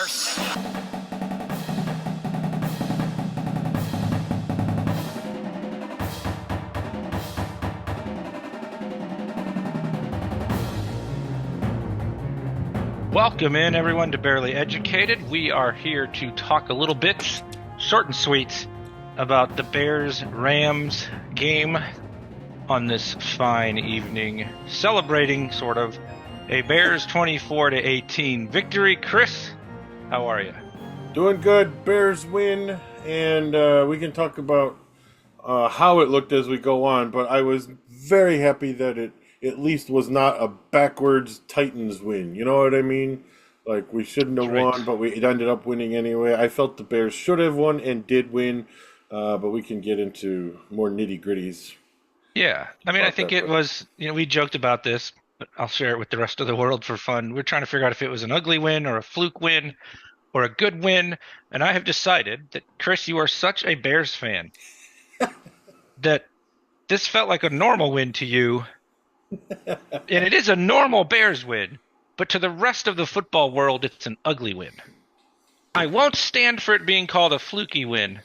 Bears. Welcome in, everyone, to Barely Educated. We are here to talk a little bit, short and sweet, about the Bears-Rams game on this fine evening, celebrating, sort of, a Bears 24-18 victory. Chris, how are you? Doing good. Bears win, and we can talk about how it looked as we go on, but I was very happy that it at least was not a backwards Titans win. You know what I mean? Like, we shouldn't have won, but it ended up winning anyway. I felt the Bears should have won and did win, but we can get into more nitty-gritties. Yeah. I mean, I think it was, we joked about this, but I'll share it with the rest of the world for fun. We're trying to figure out if it was an ugly win or a fluke win or a good win, and I have decided that, Chris, you are such a Bears fan that this felt like a normal win to you. And it is a normal Bears win, but to the rest of the football world, it's an ugly win. I won't stand for it being called a fluky win.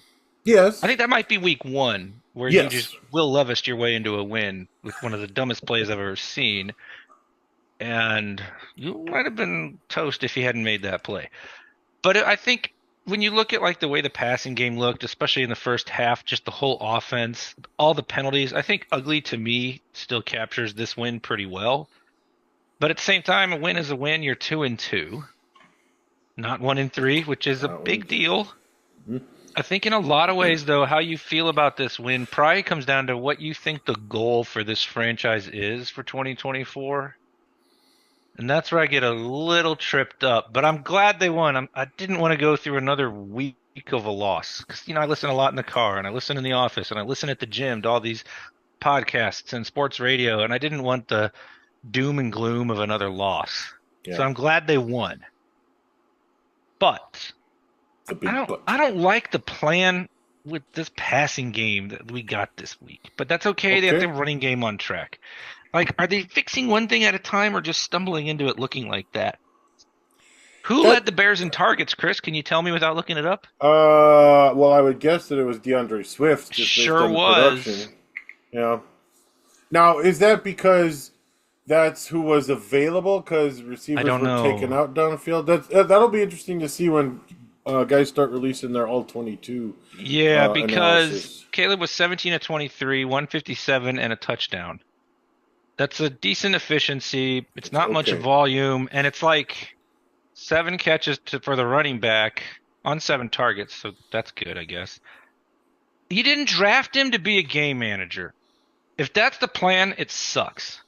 Yes. I think that might be week one, where you just Will Levis your way into a win with one of the dumbest plays I've ever seen. And you might have been toast if he hadn't made that play. But I think when you look at like the way the passing game looked, especially in the first half, just the whole offense, all the penalties, I think ugly to me still captures this win pretty well. But at the same time, a win is a win. You're 2-2, not 1-3, which is a big deal. Mm-hmm. I think in a lot of ways, though, how you feel about this win probably comes down to what you think the goal for this franchise is for 2024. And that's where I get a little tripped up. But I'm glad they won. I didn't want to go through another week of a loss. Because, I listen a lot in the car, and I listen in the office, and I listen at the gym to all these podcasts and sports radio, and I didn't want the doom and gloom of another loss. Yeah. So I'm glad they won. But I don't like the plan with this passing game that we got this week. But that's okay. They have the running game on track. Like, are they fixing one thing at a time or just stumbling into it looking like that? Who led the Bears in targets, Chris? Can you tell me without looking it up? Well, I would guess that it was DeAndre Swift. Just sure was. Production. Yeah. Now, is that because that's who was available? Because receivers were taken out down the field? That'll be interesting to see when guys start releasing their all-22 Yeah, because analysis. Caleb was 17 of 23, 157, and a touchdown. That's a decent efficiency. It's not much volume, and it's like 7 catches for the running back on 7 targets, so that's good, I guess. You didn't draft him to be a game manager. If that's the plan, it sucks.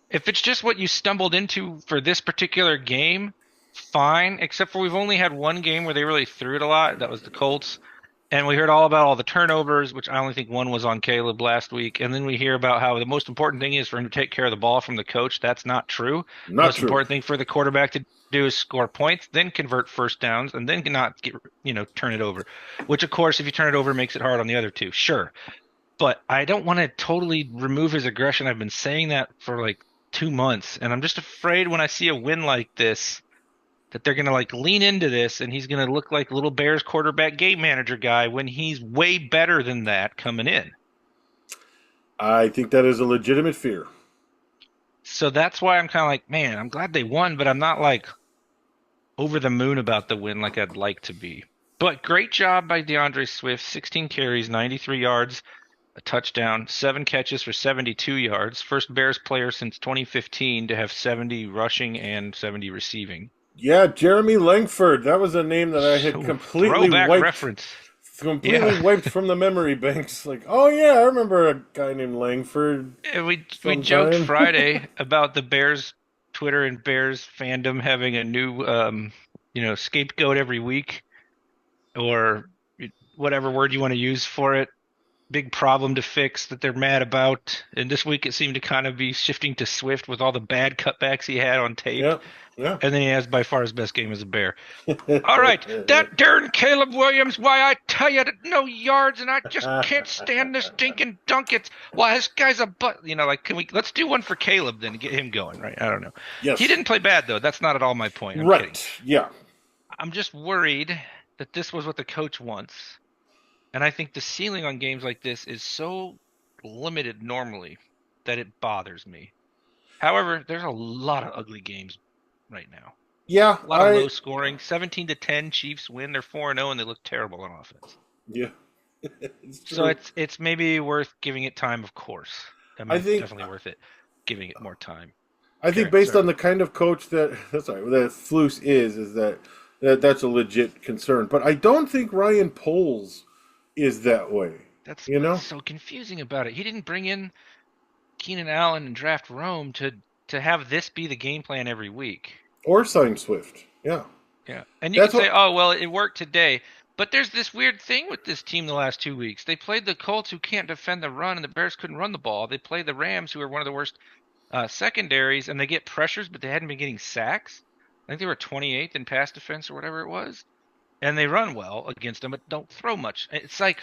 If it's just what you stumbled into for this particular game, fine, except for we've only had one game where they really threw it a lot. That was the Colts. And we heard all about all the turnovers, which I only think one was on Caleb last week. And then we hear about how the most important thing is for him to take care of the ball from the coach. That's not true. The most important thing for the quarterback to do is score points, then convert first downs, and then not turn it over. Which, of course, if you turn it over, makes it hard on the other two. Sure. But I don't want to totally remove his aggression. I've been saying that for like 2 months. And I'm just afraid when I see a win like this, that they're going to lean into this and he's going to look like little Bears quarterback game manager guy when he's way better than that coming in. I think that is a legitimate fear. So that's why I'm kind of like, man, I'm glad they won, but I'm not over the moon about the win like I'd like to be. But great job by DeAndre Swift, 16 carries, 93 yards, a touchdown, 7 catches for 72 yards. First Bears player since 2015 to have 70 rushing and 70 receiving. Yeah, Jeremy Langford. That was a name that I had completely wiped from the memory banks. Like, oh yeah, I remember a guy named Langford. We joked Friday about the Bears Twitter and Bears fandom having a new scapegoat every week, or whatever word you want to use for it. Big problem to fix that they're mad about. And this week it seemed to kind of be shifting to Swift with all the bad cutbacks he had on tape. Yep. Yeah. And then he has by far his best game as a Bear. All right, that darn Caleb Williams, why I tell you, no yards, and I just can't stand this stinking dunk. This guy's a butt. Let's do one for Caleb then and get him going, right? I don't know. Yes. He didn't play bad, though. That's not at all my point. I'm right. kidding. Yeah. I'm just worried that this was what the coach wants. And I think the ceiling on games like this is so limited normally that it bothers me. However, there's a lot of ugly games right now. Yeah, A lot of low scoring. 17-10 Chiefs win. They're 4-0 and they look terrible on offense. Yeah, it's true. So it's maybe worth giving it time, of course. I mean, it's definitely worth it giving it more time. I think based on the kind of coach that Flus is that's a legit concern. But I don't think Ryan Poles is that way. That's what's so confusing about it. He didn't bring in Keenan Allen and draft Rome to have this be the game plan every week. Or sign Swift. Yeah. Yeah. And you can say, oh, well, it worked today. But there's this weird thing with this team the last 2 weeks. They played the Colts, who can't defend the run, and the Bears couldn't run the ball. They played the Rams, who are one of the worst secondaries, and they get pressures, but they hadn't been getting sacks. I think they were 28th in pass defense or whatever it was. And they run well against them, but don't throw much. It's like,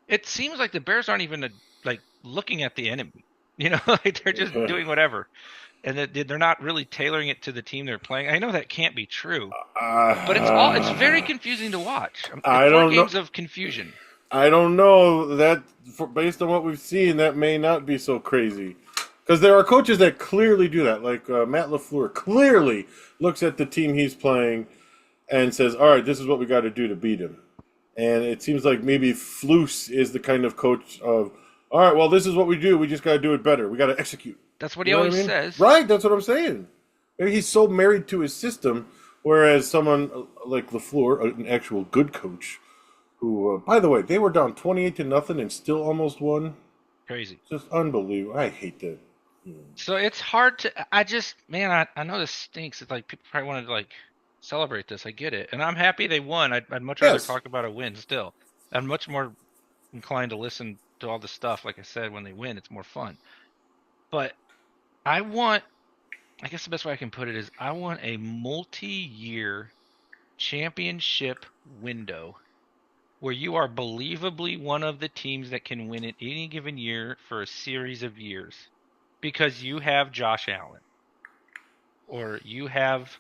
it seems like the Bears aren't even looking at the enemy. Like they're just doing whatever. And they're not really tailoring it to the team they're playing. I know that can't be true, but it's very confusing to watch. I don't know. Games of confusion. I don't know that based on what we've seen, that may not be so crazy. Because there are coaches that clearly do that. Like Matt LaFleur clearly looks at the team he's playing and says, all right, this is what we got to do to beat him. And it seems like maybe Flus is the kind of coach of, all right, well, this is what we do. We just got to do it better. We got to execute. That's what he always says. Right, that's what I'm saying. Maybe he's so married to his system, whereas someone like LaFleur, an actual good coach, who, by the way, they were down 28-0 and still almost won. Crazy. Just unbelievable. I hate that. So it's hard to, I know this stinks. It's like people probably wanted to celebrate this. I get it. And I'm happy they won. I'd much rather talk about a win still. I'm much more inclined to listen to all the stuff, like I said, when they win. It's more fun. But I guess the best way I can put it is I want a multi-year championship window where you are believably one of the teams that can win it any given year for a series of years because you have Josh Allen or you have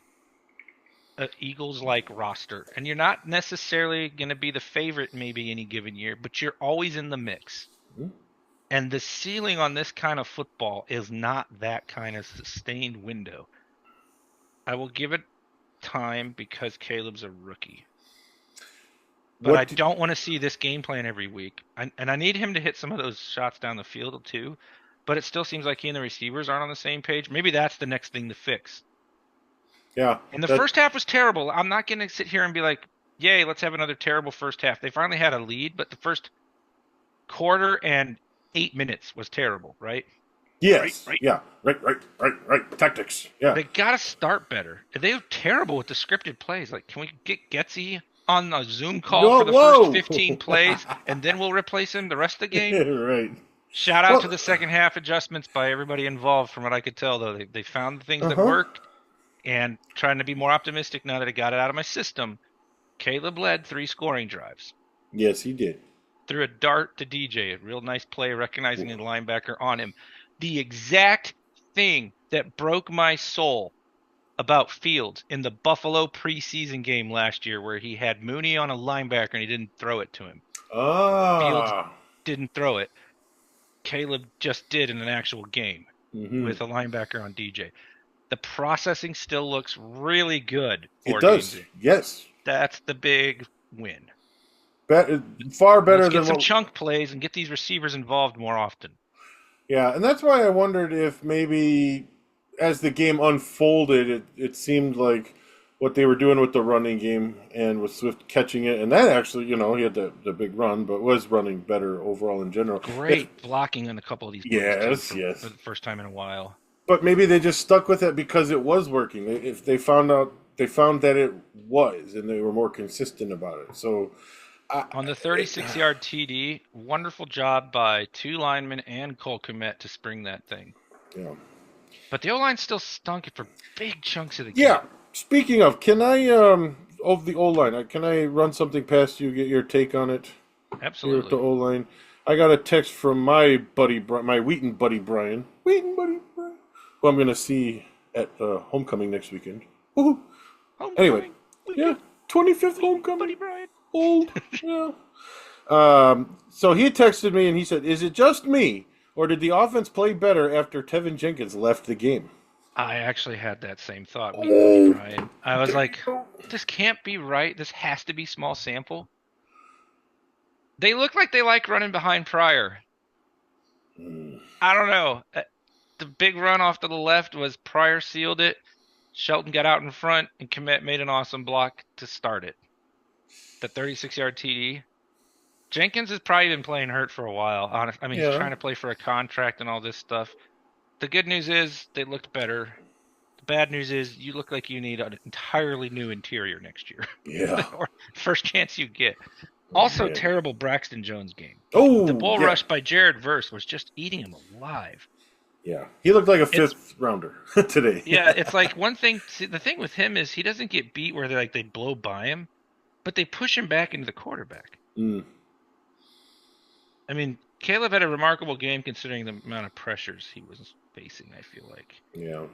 an Eagles-like roster. And you're not necessarily going to be the favorite maybe any given year, but you're always in the mix. Mm-hmm. And the ceiling on this kind of football is not that kind of sustained window. I will give it time because Caleb's a rookie. But I don't want to see this game plan every week. And I need him to hit some of those shots down the field too. But it still seems like he and the receivers aren't on the same page. Maybe that's the next thing to fix. Yeah. And the first half was terrible. I'm not going to sit here and be like, yay, let's have another terrible first half. They finally had a lead, but the first quarter and 8 minutes was terrible, right? Yes. Right. Yeah. Right. Tactics. Yeah. They got to start better. They were terrible with the scripted plays. Like, can we get Getsy on a Zoom call for the first 15 plays, and then we'll replace him the rest of the game? Right. Shout out to the second half adjustments by everybody involved. From what I could tell, though, they found the things that worked, and trying to be more optimistic now that I got it out of my system. Caleb led 3 scoring drives. Yes, he did. Threw a dart to DJ, a real nice play, recognizing the linebacker on him. The exact thing that broke my soul about Fields in the Buffalo preseason game last year, where he had Mooney on a linebacker and he didn't throw it to him. Fields didn't throw it. Caleb just did in an actual game with a linebacker on DJ. The processing still looks really good. It does. Yes. That's the big win. Far better Let's get than some chunk plays and get these receivers involved more often. Yeah, and that's why I wondered if maybe as the game unfolded, it seemed like what they were doing with the running game and with Swift catching it, and that actually, he had the big run, but was running better overall in general. Great blocking on a couple of these plays. Yes. For the first time in a while. But maybe they just stuck with it because it was working. If they found that it was, and they were more consistent about it. So on the 36-yard TD, wonderful job by 2 linemen and Cole Kmet to spring that thing. Yeah. But the O-line still stunk for big chunks of the game. Yeah. Speaking of, can I, of the O-line, can I run something past you, get your take on it? Absolutely. Here at the O-line. I got a text from my Wheaton buddy Brian. Who I'm going to see at homecoming next weekend. Woohoo! Homecoming. Anyway, yeah. 25th homecoming. Buddy Bryant. Old. Yeah. So he texted me and he said, "Is it just me, or did the offense play better after Tevin Jenkins left the game?" I actually had that same thought. Buddy Bryant. I was like, this can't be right. This has to be small sample. They look like they like running behind Pryor. I don't know. The big run off to the left was Pryor sealed it. Shelton got out in front, and Kmet made an awesome block to start it. The 36-yard TD. Jenkins has probably been playing hurt for a while. I mean, he's trying to play for a contract and all this stuff. The good news is they looked better. The bad news is you look like you need an entirely new interior next year. Yeah. Or first chance you get. Also, terrible Braxton Jones game. Oh, the bull rush by Jared Verse was just eating him alive. Yeah, he looked like a fifth rounder today. Yeah, it's like one thing. See, the thing with him is he doesn't get beat where they blow by him, but they push him back into the quarterback. I mean, Caleb had a remarkable game considering the amount of pressures he was facing, I feel like. Yeah.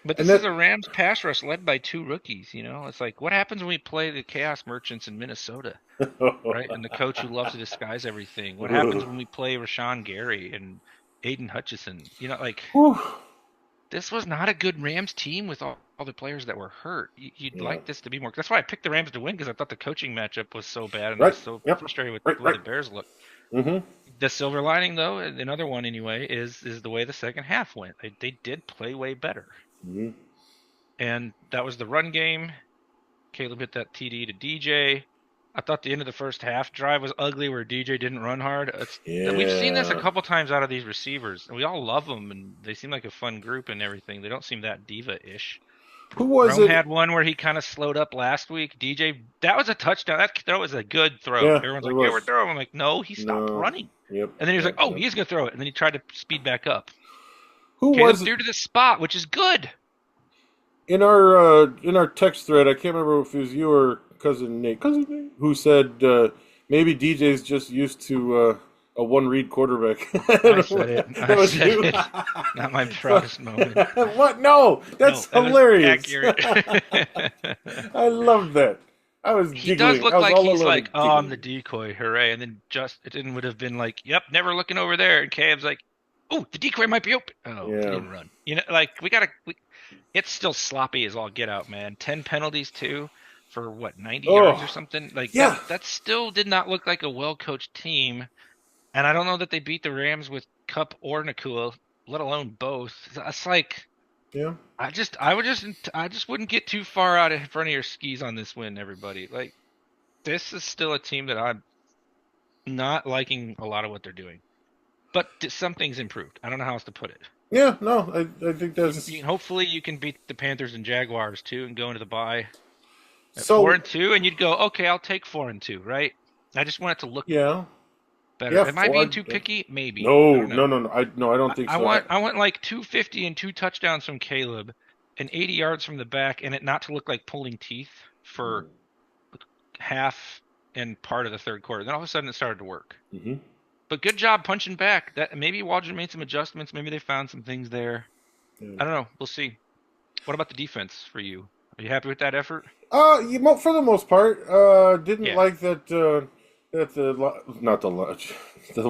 But this is a Rams pass rush led by two rookies, you know? It's like, what happens when we play the Chaos Merchants in Minnesota, right? And the coach who loves to disguise everything. What happens when we play Rashawn Gary and Aiden Hutchison? You know, like, this was not a good Rams team with all the players that were hurt. You'd like this to be more. That's why I picked the Rams to win, because I thought the coaching matchup was so bad, and I was so frustrated with the way the Bears looked. The silver lining, though, another one anyway, is the way the second half went. They did play way better. And that was the run game. Caleb hit that TD to DJ. I thought the end of the first half drive was ugly where DJ didn't run hard. We've seen this a couple times out of these receivers. And we all love them, and they seem like a fun group and everything. They don't seem that diva-ish. Who was Rome it? had one where he kind of slowed up last week. DJ, that was a touchdown. That throw was a good throw. Yeah, everyone's like, yeah, we're throwing. I'm like, no, he stopped running. Yep. And then he was like, oh, he's going to throw it. And then he tried to speed back up. Caleb threw to the spot, which is good. In our text thread, I can't remember if it was you or cousin Nate, who said maybe DJ's just used to a one-read quarterback. I said it. That was you. Not my proudest moment. What? No, that's hilarious. Accurate. I love that. I was giggling. He does look like he's like, giggling. I'm the decoy, hooray! And then it would have been like, yep, never looking over there. And Caleb's like, oh, the decoy might be open. Oh, he didn't run. You know, like it's still sloppy as all get out, man. 10 penalties too for 90 yards or something. Like that still did not look like a well-coached team. And I don't know that they beat the Rams with Kupp or Nakua, let alone both. It's like, I just wouldn't get too far out in front of your skis on this win, everybody. Like, this is still a team that I'm not liking a lot of what they're doing. But something's improved. I don't know how else to put it. Yeah, no, I think that's... Hopefully you can beat the Panthers and Jaguars, too, and go into the bye at 4-2, and you'd go, okay, I'll take 4-2, right? I just want it to look better. Yeah, am I being too picky? Maybe. No. I don't think so. I want like 250 and 2 touchdowns from Caleb and 80 yards from the back, and it not to look like pulling teeth for half and part of the third quarter. Then all of a sudden it started to work. But good job punching back. That maybe Waldron made some adjustments. Maybe they found some things there. I don't know. We'll see. What about the defense for you? Are you happy with that effort? For the most part. Didn't like that. The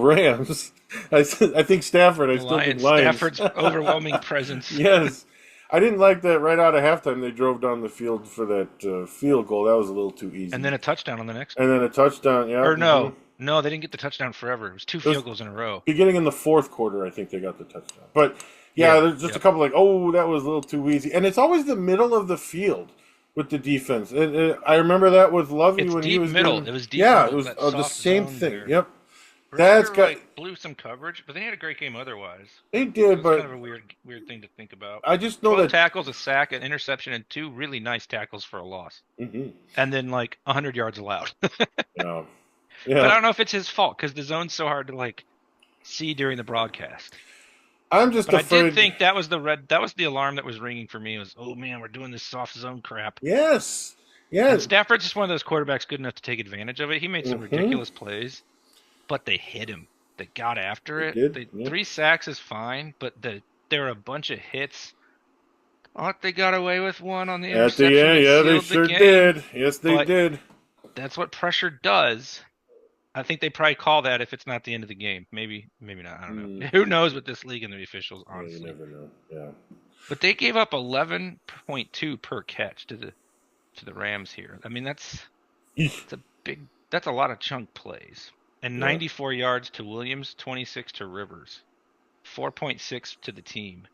Rams. I think Stafford. I still think Lions. Stafford's overwhelming presence. Yes. I didn't like that right out of halftime. They drove down the field for that field goal. That was a little too easy. And then a touchdown on the next. And then a touchdown. Yeah. Or no. No, they didn't get the touchdown forever. It was 2 field goals in a row. Beginning in the fourth quarter, I think they got the touchdown. But, there's just a couple like, that was a little too easy. And it's always the middle of the field with the defense. I remember that with Lovey when he was middle. It was deep middle. It was the same thing. There. Yep. That's blew some coverage, but they had a great game otherwise. They did, but kind of a weird thing to think about. I just know 12 tackles, a sack, an interception, and 2 really nice tackles for a loss. And then 100 yards allowed. But I don't know if it's his fault because the zone's so hard to see during the broadcast. I'm just afraid. I did think that was the alarm that was ringing for me. It was, oh man, we're doing this soft zone crap. Yes. And Stafford's just one of those quarterbacks good enough to take advantage of it. He made some ridiculous plays, but they hit him. They got after it. 3 sacks is fine, but there were a bunch of hits. thought they got away with one on the At the interception end, that yeah, they sealed the sure game, did. Yes, they but did. that's what pressure does. I think they probably call that if it's not the end of the game. Maybe, maybe not. I don't know. Who knows with this league and the officials, Yeah, you honestly. never know. Yeah. But they gave up 11.2 per catch to the Rams here. I mean, Eesh. that's a lot of chunk plays. And Yeah. 94 yards to Williams, 26 to Rivers, 4.6 to the team.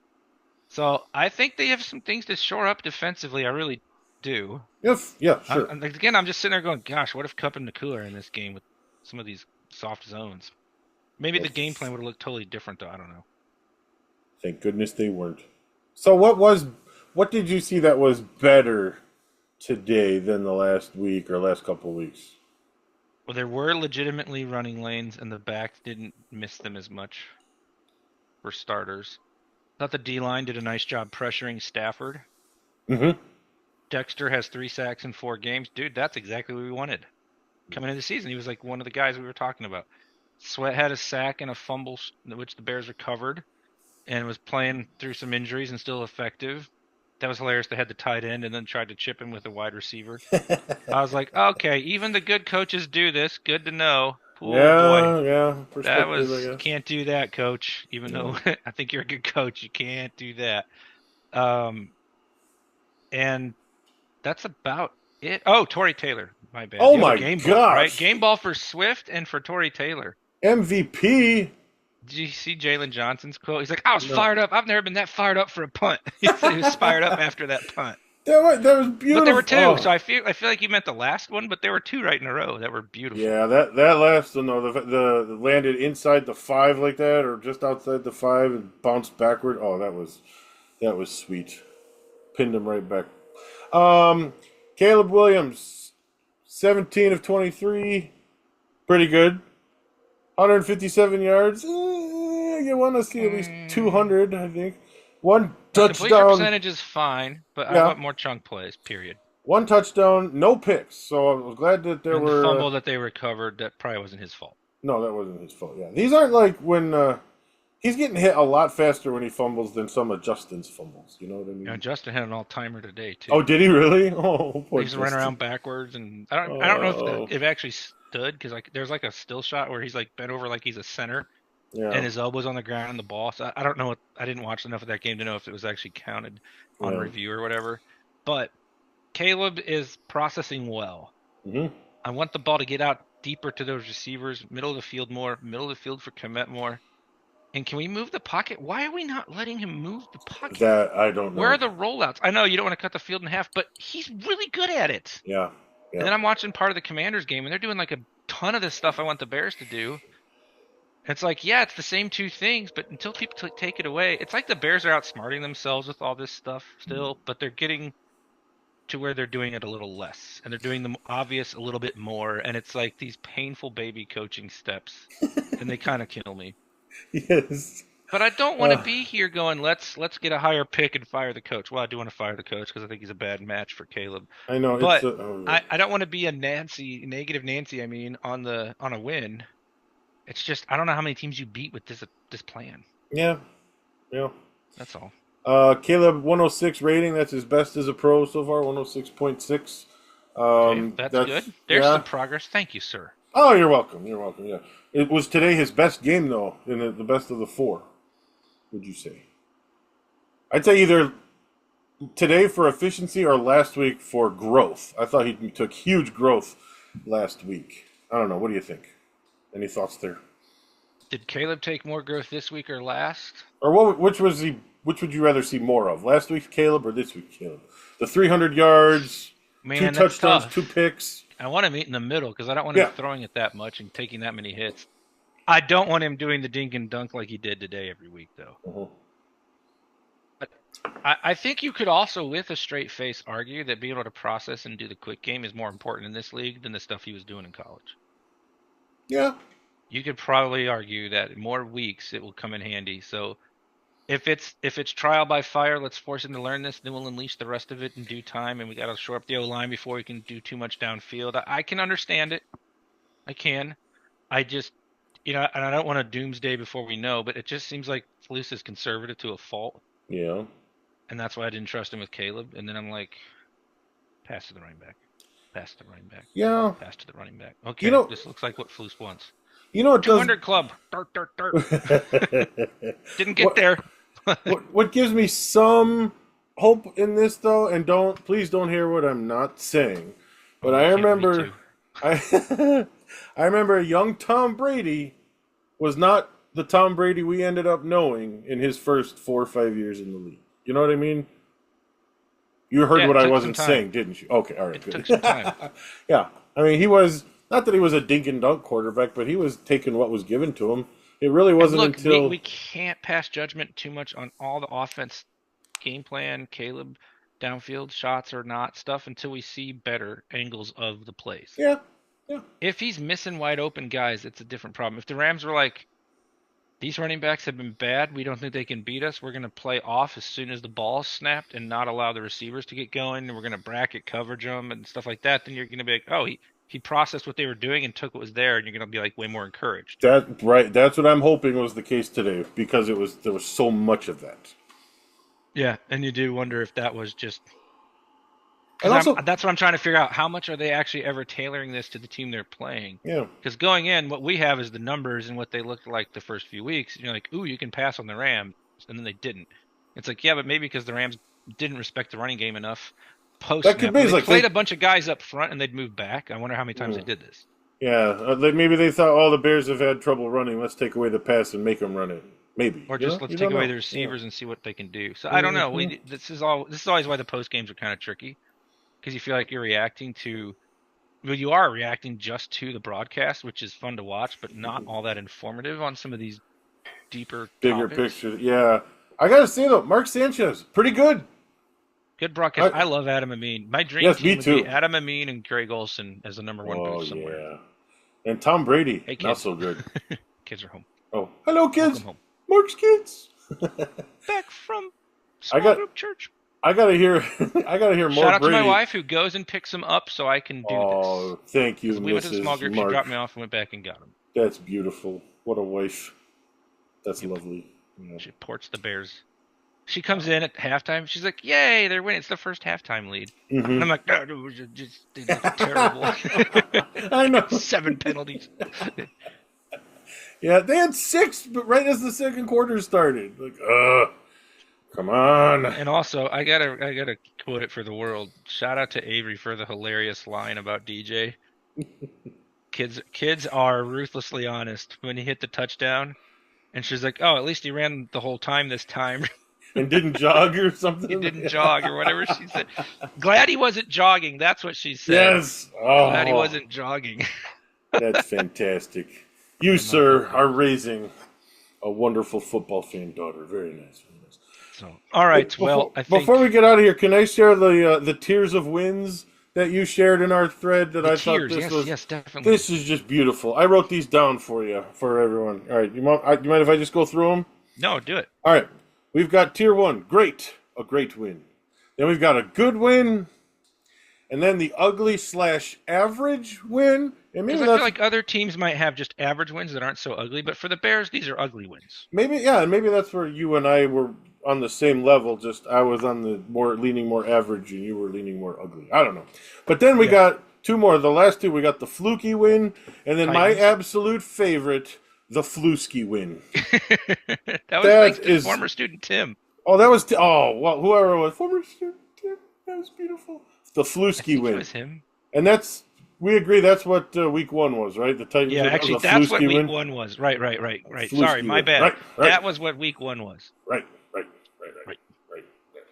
So I think they have some things to shore up defensively. I really do. Yes. Yeah. Sure. Again, I'm just sitting there going, gosh, what if Cup and Nakua are in this game with some of these soft zones? Maybe Well, the game plan would have looked totally different, though. I don't know. thank goodness they weren't. So what did you see that was better today than the last week or last couple of weeks? Well, there were legitimately running lanes, and the backs didn't miss them as much for starters. Thought the D line did a nice job pressuring Stafford. Mm-hmm. Dexter has 3 sacks in 4 games. Dude, that's exactly what we wanted. Coming into the season, he was like one of the guys we were talking about. Sweat had a sack and a fumble, which the Bears recovered, and was playing through some injuries and still effective. That was hilarious. They had the tight end and then tried to chip him with a wide receiver. I was like, okay, even the good coaches do this. Good to know. Oh boy, Yeah. that Perspective, I was guess. can't do that, coach. Even Yeah. though I think you're a good coach, you can't do that. And that's about it. Oh, Torrey Taylor, my bad. Oh The other my game ball, right? gosh. Game ball for Swift and for Torrey Taylor. MVP. Did you see Jalen Johnson's quote? He's like, I was No. fired up. I've never been that fired up for a punt. He said he was fired up after that punt. That was But there were beautiful. 2, Oh. so I feel like you meant the last one, but there were 2 right in a row that were beautiful. Yeah, that last one though, the landed inside the 5 like that, or just outside the 5 and bounced backward. Oh, that was sweet. Pinned him right back. Caleb Williams, 17 of 23, pretty good. 157 yards. You want to see at least 200, I think. One Completion touchdown. percentage is fine, but I Yeah, want more chunk plays, period. one touchdown, no picks. So I was glad that there And the were. fumble that they recovered, that probably wasn't his fault. No, that wasn't his fault. Yeah, these aren't like when he's getting hit a lot faster when he fumbles than some of Justin's fumbles. You know what I You know, mean? Justin had an all-timer today Oh, too. did he really? Oh, poor He's running Justin. around backwards, and I don't know if Oh, it actually stood because like there's like a still shot where he's like bent over like he's a center, and yeah, his elbow's on the ground and the ball. So I don't know what I didn't watch enough of that game to know if it was actually counted on yeah. review or whatever. But Caleb is processing well. Hmm. I want the ball to get out deeper to those receivers, middle of the field more, middle of the field for Komet more. And can we move the pocket? Why are we not letting him move the pocket? That I don't Where know. are the rollouts? I know you don't want to cut the field in half, but he's really good at it. Yeah, And yeah, then I'm watching part of the Commanders game, and they're doing like a ton of this stuff I want the Bears to do. And it's like, yeah, it's the same 2 things, but until people take it away, it's like the Bears are outsmarting themselves with all this stuff still, but they're getting to where they're doing it a little less, and they're doing the obvious a little bit more, and it's like these painful baby coaching steps, and they kind of kill me. yes. But I don't want to Uh, be here going, let's get a higher pick and fire the coach. Well, I do want to fire the coach because I think he's a bad match for Caleb. I know it's But a. I don't want to be a negative Nancy. I mean, on a win. It's just I don't know how many teams you beat with this plan. Yeah, yeah. That's all. Caleb 106 rating. That's his best as a pro so far. 106.6. Okay, that's good. There's yeah. some progress. Thank you, sir. Oh, you're welcome. You're welcome. Yeah, it was today his best game though, in the best of the 4. Would you say? I'd say either today for efficiency or last week for growth. I thought he took huge growth last week. I don't know. What do you think? Any thoughts there? Did Caleb take more growth this week or last? Or what? Which was he? Which would you rather see more of? Last week's Caleb or this week's Caleb? The 300 yards, 2 Man, that's touchdowns, 2 tough. picks. I want him in the middle because I don't want him Yeah. throwing it that much and taking that many hits. I don't want him doing the dink and dunk like he did today every week, though. Uh-huh. But I think you could also, with a straight face, argue that being able to process and do the quick game is more important in this league than the stuff he was doing in college. Yeah. You could probably argue that in more weeks it will come in handy. So if it's trial by fire, let's force him to learn this. Then we'll unleash the rest of it in due time, and we got to shore up the O line before we can do too much downfield. I can understand it. I can. I just, and I don't want to doomsday before we know, but it just seems like Flus is conservative to a fault. Yeah. and that's why I didn't trust him with Caleb. And then I'm like, pass to the running back, pass to the running back, Yeah. pass to the running back. Okay, this looks like what Flus wants. You know, it 200 club. Dirt, dirt, dirt. Didn't get there. what gives me some hope in this, though, and please don't hear what I'm not saying, but I remember, I remember young Tom Brady was not the Tom Brady we ended up knowing in his first 4 or 5 years in the league. You know what I mean? You heard what I wasn't saying, didn't you? Okay, all right, good. Took some time. Yeah, I mean, he was not that he was a dink and dunk quarterback, but he was taking what was given to him. It really wasn't until we can't pass judgment too much on all the offense game plan, Caleb downfield shots or not stuff until we see better angles of the plays. Yeah. If he's missing wide open guys, it's a different problem. If the Rams were like, these running backs have been bad, we don't think they can beat us, we're going to play off as soon as the ball's snapped and not allow the receivers to get going, and we're going to bracket coverage them and stuff like that, then you're going to be like, oh, he processed what they were doing and took what was there, and you're going to be like way more encouraged. That's what I'm hoping was the case today, because there was so much of that. Yeah, and you do wonder if that was just... that's what I'm trying to figure out. How much are they actually ever tailoring this to the team they're playing? Yeah. Because going in, what we have is the numbers and what they looked like the first few weeks. And you're like, ooh, you can pass on the Rams. And then they didn't. It's like, yeah, but maybe because the Rams didn't respect the running game enough post-snap. They played a bunch of guys up front and they'd move back. I wonder how many times they did this. Yeah, maybe they thought, the Bears have had trouble running. Let's take away the pass and make them run it. Maybe. Or just let's take away the receivers and see what they can do. So I don't know. This is always why the post games are kind of tricky. Because you feel like you're reacting you are reacting just to the broadcast, which is fun to watch, but not all that informative on some of these bigger picture. Yeah, I gotta say though, Mark Sanchez, pretty good. Good broadcast. I love Adam Amin. My dream team would be Adam Amin and Greg Olsen as the number one booth somewhere. Yeah, and Tom Brady, not so good. Kids are home. Oh, hello kids. Home. Mark's kids. Back from small group church. I gotta hear more. Shout out Brady. to my wife who goes and picks him up so I can do this. Oh, thank you, we went to the small group. Mark. She dropped me off and went back and got him. That's beautiful. What a wife. That's lovely. Yeah. She ports the Bears. She comes in at halftime. She's like, "Yay, they're winning! It's the first halftime lead." Mm-hmm. And I'm like, "No, it was just terrible." I know. 7 penalties. Yeah, they had 6, but right as the second quarter started, like, come on. And also, I gotta quote it for the world. Shout out to Avery for the hilarious line about DJ. Kids are ruthlessly honest. When he hit the touchdown, and she's like, "Oh, at least he ran the whole time this time." And didn't jog or something? He didn't jog or whatever she said. Glad he wasn't jogging. That's what she said. Yes. Oh. Glad he wasn't jogging. That's fantastic. You, sir, are raising a wonderful football fan daughter. Very nice. So, all right. Before we get out of here, can I share the tiers of wins that you shared in our thread? That I thought this was. Yes, definitely. This is just beautiful. I wrote these down for you, for everyone. All right, you mind if I just go through them? No, do it. All right, we've got tier 1, great, a great win. Then we've got a good win, and then the ugly/average win. And maybe I feel like other teams might have just average wins that aren't so ugly, but for the Bears, these are ugly wins. Maybe that's where you and I were on the same level. Just I was on the leaning more average, and you were leaning more ugly. I don't know. But then we got 2 more. The last 2, we got the fluky win, and then my absolute favorite, the flusky win. that was former student Tim. Oh, that was whoever it was, former student Tim. That was beautiful. The flusky win. It was him. And we agree that's what week 1 was, right? The Titans. Yeah, actually, that's what week 1 was. Right. Sorry, my bad. Right. That was what week 1 was. Right.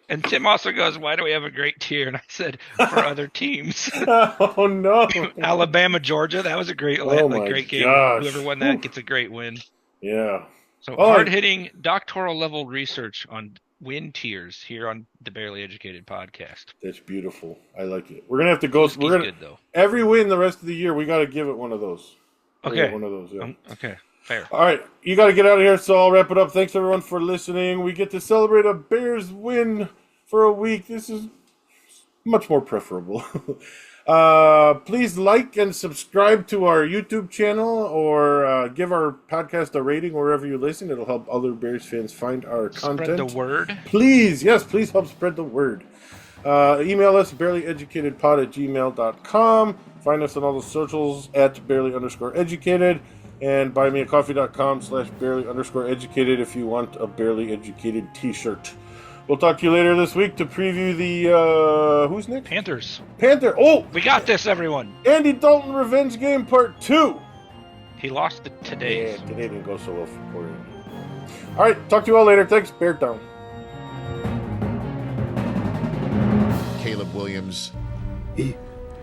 And Tim also goes, "Why do we have a great tier?" And I said, "For other teams." Oh no! Alabama, Georgia. That was a great game. Gosh. Whoever won that gets a great win. Yeah. So hard-hitting doctoral level research on win tiers here on the Barely Educated podcast. That's beautiful. I like it. We're gonna have to go. Good though. Every win the rest of the year, we got to give it one of those. Okay. One of those. Yeah. Okay. Fair. All right, you got to get out of here, so I'll wrap it up. Thanks everyone for listening. We get to celebrate a Bears win for a week. This is much more preferable. Please like and subscribe to our YouTube channel or give our podcast a rating wherever you listen. It'll help other Bears fans find our content. Spread the word. Please help spread the word. Email us, bearlyeducatedpod@gmail.com. Find us on all the socials at @barely_educated. And buymeacoffee.com/barely_educated if you want a Barely Educated t-shirt. We'll talk to you later this week to preview the, who's next? Panthers. Oh! We got this, everyone. Andy Dalton Revenge Game Part 2. He lost it today. Yeah, today didn't go so well for poor Andy. All right, talk to you all later. Thanks. Bear down. Caleb Williams. He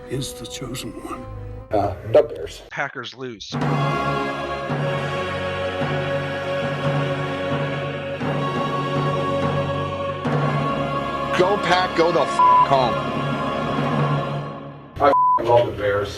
is the chosen one. The Bears. Packers lose. Go Pack, go the home. I love the Bears.